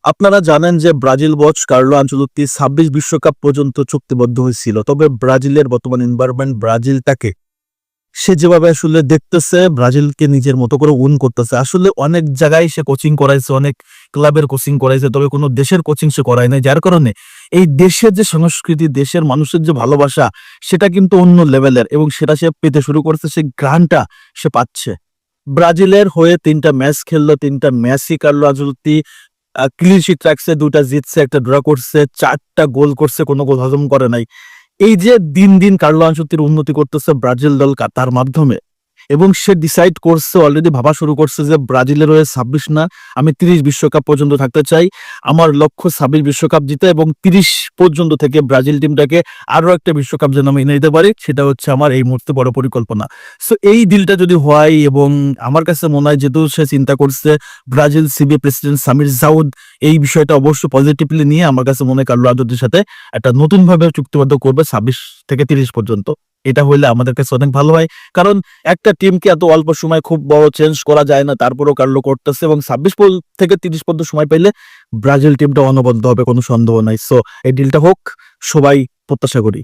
আপনারা জানেন যে ব্রাজিল কোচ কার্লো আনচেলত্তি ২৬ বিশ্বকাপ পর্যন্ত চুক্তিবদ্ধ হয়েছিল। তবে ব্রাজিলের বর্তমান এনভায়রনমেন্ট ব্রাজিলটাকে সে যেভাবে আসলে দেখতেছে, ব্রাজিলকে নিজের মতো করে উইন করতেছে। আসলে অনেক জায়গায় সে কোচিং করাইছে, অনেক ক্লাবের কোচিং করাইছে, তবে কোনো দেশের কোচিং সে করায় নাই। যার কারণে এই দেশের যে সংস্কৃতি, দেশের মানুষের যে ভালোবাসা, সেটা কিন্তু অন্য লেভেলের এবং সেটা সে পেতে শুরু করছে, সেই গ্রানটা সে পাচ্ছে। ব্রাজিলের হয়ে ৩টা ম্যাচ খেললো, ৩টা ম্যাচই কার্লো আনচেলত্তি ক্লিন শিট রাখছে, ২টা জিতছে, ১টা ড্র করছে, ৪টা গোল করছে, কোনো গোল হজম করে নাই। এই যে দিন দিন কার্লো আনচেলত্তির উন্নতি করতেছে ব্রাজিল দল তার মাধ্যমে, এবং সে ডিসাইড করছে, অলরেডি ভাবা শুরু করছে যে ব্রাজিলের হয়ে ২৬ না, আমি ৩০ বিশ্বকাপ পর্যন্ত থাকতে চাই। আমার লক্ষ্য ২৬ বিশ্বকাপ জিতে এবং ৩০ পর্যন্ত থেকে ব্রাজিল টিমটাকে আরো একটা বিশ্বকাপ যেন আমি এনে দিতে পারি, সেটা হচ্ছে আমার এই মুহূর্তে বড় পরিকল্পনা। সো এই ডিলটা যদি হয়, এবং আমার কাছে মনে হয় যেহেতু সে চিন্তা করছে, ব্রাজিল সিবি প্রেসিডেন্ট সামির জাউদ এই বিষয়টা অবশ্য পজিটিভলি নিয়ে আমার কাছে মনে হয় কার্লো আনচেলত্তির সাথে একটা নতুন ভাবে চুক্তিবদ্ধ করবে ২৬ থেকে ৩০ পর্যন্ত। এটা হইলে আমাদের কাছে অনেক ভালো হয়, কারণ একটা টিমকে এত অল্প সময় খুব বড় চেঞ্জ করা যায় না, তারপরেও কার্লো করতেছে, এবং ২৬ থেকে ৩০ পর্যন্ত সময় পাইলে ব্রাজিল টিমটা অনবদ্য হবে, কোনো সন্দেহ নাই। সো এই ডিলটা হোক, সবাই প্রত্যাশা করি।